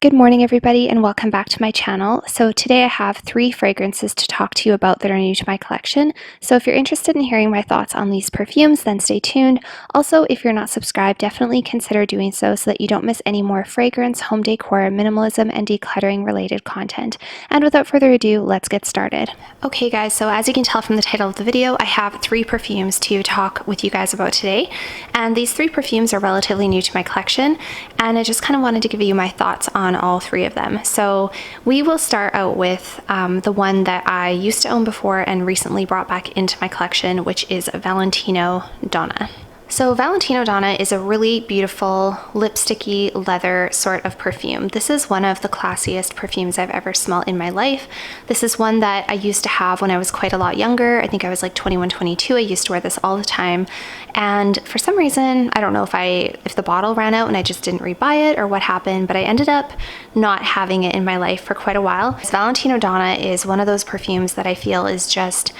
Good morning, everybody, and welcome back to my channel. So today I have 3 fragrances to talk to you about that are new to my collection. So if you're interested in hearing my thoughts on these perfumes, then stay tuned. Also, if you're not subscribed, definitely consider doing so that you don't miss any more fragrance, home decor, minimalism, and decluttering related content. And without further ado, let's get started. Okay guys, so as you can tell from the title of the video, I have 3 perfumes to talk with you guys about today. And these 3 perfumes are relatively new to my collection, and I just kind of wanted to give you my thoughts on all 3 of them. So we will start out with the one that I used to own before and recently brought back into my collection, which is Valentino Donna. So Valentino Donna is a really beautiful lipsticky leather sort of perfume. This is one of the classiest perfumes I've ever smelled in my life. This is one that I used to have when I was quite a lot younger. I think I was like 21, 22. I used to wear this all the time. And for some reason, I don't know if the bottle ran out and I just didn't rebuy it or what happened, but I ended up not having it in my life for quite a while. Valentino Donna is one of those perfumes that I feel is just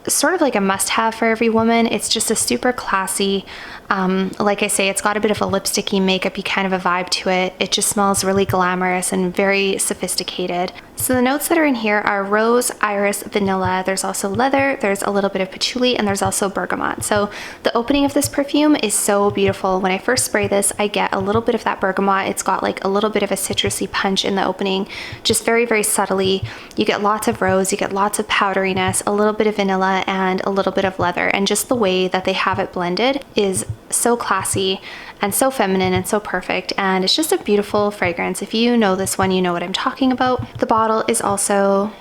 sort of like a must-have for every woman. It's just a super classy, like I say, it's got a bit of a lipsticky, makeup-y kind of a vibe to it. It just smells really glamorous and very sophisticated. So the notes that are in here are rose, iris, vanilla. There's also leather, there's a little bit of patchouli, and there's also bergamot. So the opening of this perfume is so beautiful. When I first spray this, I get a little bit of that bergamot. It's got like a little bit of a citrusy punch in the opening, just very, very subtly. You get lots of rose, you get lots of powderiness, a little bit of vanilla, and a little bit of leather. And just the way that they have it blended is so classy and so feminine and so perfect, and it's just a beautiful fragrance. If you know this one, you know what I'm talking about. The bottle is also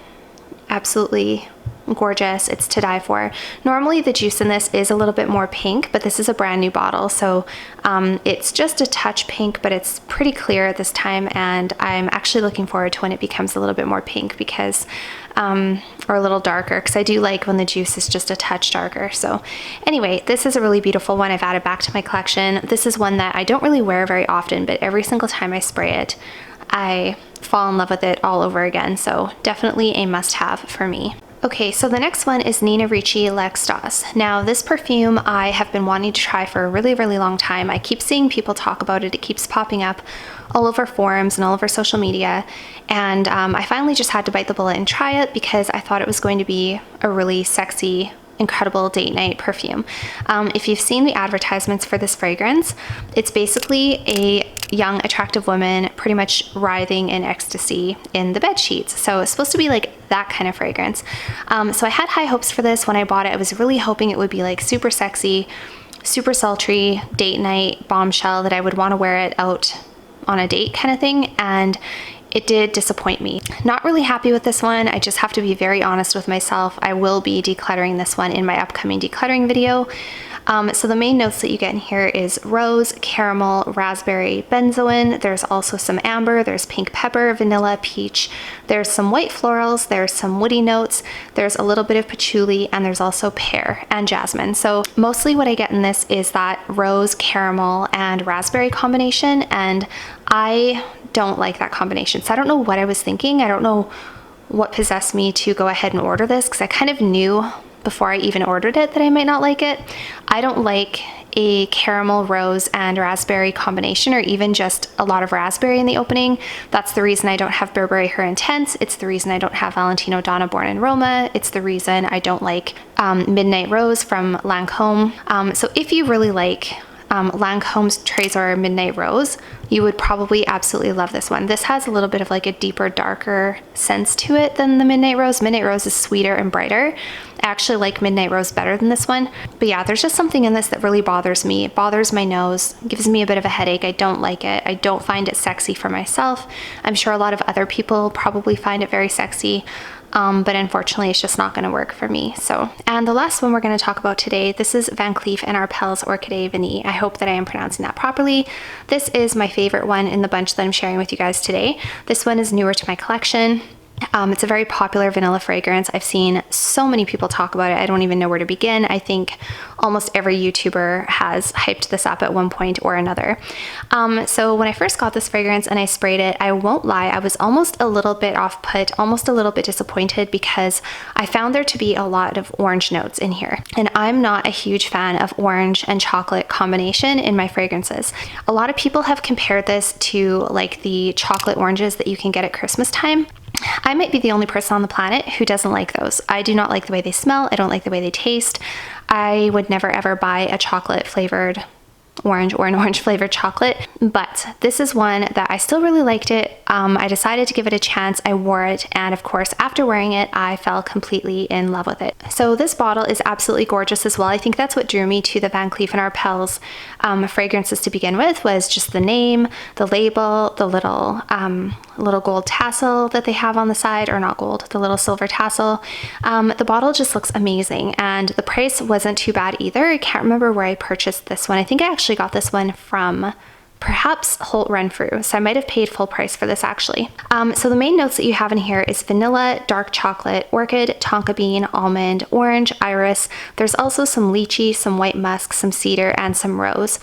absolutely gorgeous. It's to die for. Normally the juice in this is a little bit more pink, but this is a brand new bottle, so it's just a touch pink, but it's pretty clear at this time, and I'm actually looking forward to when it becomes a little bit more pink because or a little darker, because I do like when the juice is just a touch darker. So anyway, this is a really beautiful one I've added back to my collection. This is one that I don't really wear very often, but every single time I spray it, I fall in love with it all over again. So definitely a must-have for me. Okay, so the next one is Nina Ricci L'Extase. Now this perfume I have been wanting to try for a really, really long time. I keep seeing people talk about it. It keeps popping up all over forums and all over social media. And I finally just had to bite the bullet and try it because I thought it was going to be a really sexy, incredible date night perfume. If you've seen the advertisements for this fragrance, it's basically a young, attractive woman pretty much writhing in ecstasy in the bed sheets. So it's supposed to be like that kind of fragrance. So I had high hopes for this when I bought it. I was really hoping it would be like super sexy, super sultry, date night, bombshell, that I would want to wear it out on a date kind of thing, and it did disappoint me. Not really happy with this one. I just have to be very honest with myself. I will be decluttering this one in my upcoming decluttering video. So the main notes that you get in here is rose, caramel, raspberry, benzoin. There's also some amber, there's pink pepper, vanilla, peach. There's some white florals, there's some woody notes, there's a little bit of patchouli, and there's also pear and jasmine. So mostly what I get in this is that rose, caramel, and raspberry combination, and I don't like that combination. So I don't know what I was thinking. I don't know what possessed me to go ahead and order this, because I kind of knew before I even ordered it that I might not like it. I don't like a caramel, rose, and raspberry combination, or even just a lot of raspberry in the opening. That's the reason I don't have Burberry Her Intense. It's the reason I don't have Valentino Donna Born in Roma. It's the reason I don't like Midnight Rose from Lancome. So if you really like Lancome's Trésor Midnight Rose, you would probably absolutely love this one. This has a little bit of like a deeper, darker sense to it than the Midnight Rose. Midnight Rose is sweeter and brighter. I actually like Midnight Rose better than this one. But yeah, there's just something in this that really bothers me. It bothers my nose, gives me a bit of a headache. I don't like it. I don't find it sexy for myself. I'm sure a lot of other people probably find it very sexy. But unfortunately it's just not going to work for me. So, and the last one we're going to talk about today, this is Van Cleef & Arpels Orchidée Vanille. I hope that I am pronouncing that properly. This is my favorite one in the bunch that I'm sharing with you guys today. This one is newer to my collection. It's a very popular vanilla fragrance. I've seen so many people talk about it. I don't even know where to begin. I think almost every YouTuber has hyped this up at one point or another. So when I first got this fragrance and I sprayed it, I won't lie, I was almost a little bit off-put, almost a little bit disappointed because I found there to be a lot of orange notes in here. And I'm not a huge fan of orange and chocolate combination in my fragrances. A lot of people have compared this to like the chocolate oranges that you can get at Christmas time. I might be the only person on the planet who doesn't like those. I do not like the way they smell. I don't like the way they taste. I would never ever buy a chocolate flavored orange or an orange flavored chocolate, but this is one that I still really liked it. I decided to give it a chance. I wore it, and of course after wearing it I fell completely in love with it. So this bottle is absolutely gorgeous as well. I think that's what drew me to the Van Cleef & Arpels fragrances to begin with, was just the name, the label, the little gold tassel that they have on the side, or not gold, the little silver tassel. The bottle just looks amazing, and the price wasn't too bad either. I can't remember where I purchased this one. I think I actually got this one from perhaps Holt Renfrew, so I might have paid full price for this actually. So the main notes that you have in here is vanilla, dark chocolate, orchid, tonka bean, almond, orange, iris. There's also some lychee, some white musk, some cedar, and some rose.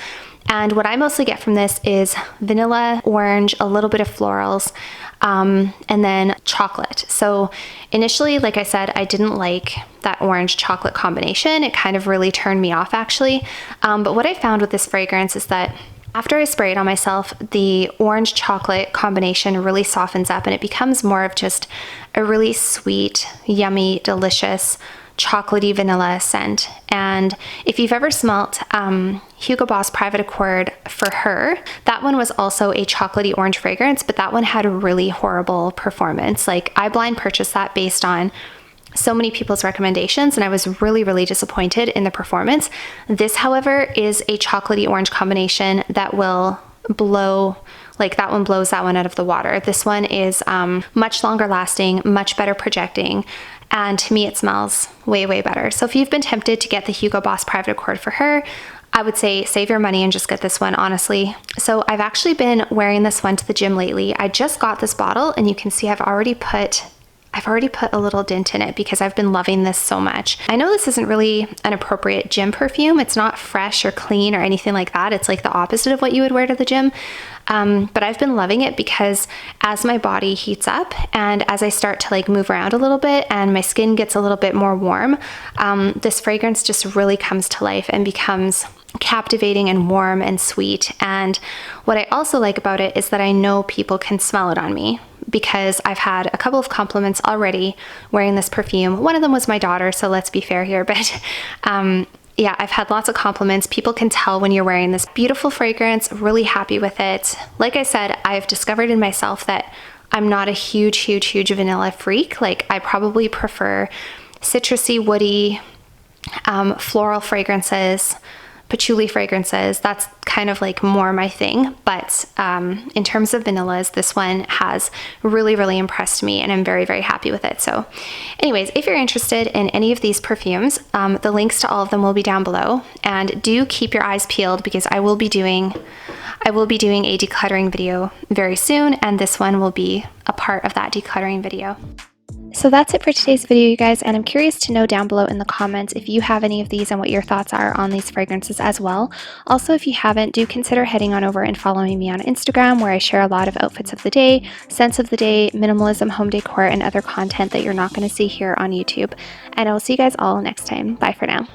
And what I mostly get from this is vanilla, orange, a little bit of florals, and then chocolate. So initially, like I said, I didn't like that orange chocolate combination. It kind of really turned me off actually. But what I found with this fragrance is that after I spray it on myself, the orange chocolate combination really softens up and it becomes more of just a really sweet, yummy, delicious, chocolatey vanilla scent. And if you've ever smelt Hugo Boss Private Accord for Her, that one was also a chocolatey orange fragrance, but that one had a really horrible performance. Like, I blind purchased that based on so many people's recommendations, and I was really, really disappointed in the performance. This, however, is a chocolatey orange combination that will blow, like that one blows that one out of the water. This one is much longer lasting, much better projecting, and to me it smells way, way better. So if you've been tempted to get the Hugo Boss Private Accord for Her, I would say save your money and just get this one, honestly. So I've actually been wearing this one to the gym lately. I just got this bottle and you can see I've already put a little dent in it because I've been loving this so much. I know this isn't really an appropriate gym perfume. It's not fresh or clean or anything like that. It's like the opposite of what you would wear to the gym. But I've been loving it because as my body heats up and as I start to like move around a little bit and my skin gets a little bit more warm, this fragrance just really comes to life and becomes captivating and warm and sweet. And what I also like about it is that I know people can smell it on me, because I've had a couple of compliments already wearing this perfume. One of them was my daughter, so let's be fair here, but yeah, I've had lots of compliments. People can tell when you're wearing this beautiful fragrance, really happy with it. Like I said, I've discovered in myself that I'm not a huge vanilla freak. Like, I probably prefer citrusy, woody, floral fragrances, patchouli fragrances. That's kind of like more my thing. But in terms of vanillas, this one has really, really impressed me and I'm very, very happy with it. So anyways, if you're interested in any of these perfumes, the links to all of them will be down below, and do keep your eyes peeled because I will be doing a decluttering video very soon, and this one will be a part of that decluttering video. So that's it for today's video, you guys, and I'm curious to know down below in the comments if you have any of these and what your thoughts are on these fragrances as well. Also, if you haven't, do consider heading on over and following me on Instagram, where I share a lot of outfits of the day, scents of the day, minimalism, home decor, and other content that you're not going to see here on YouTube. And I will see you guys all next time. Bye for now.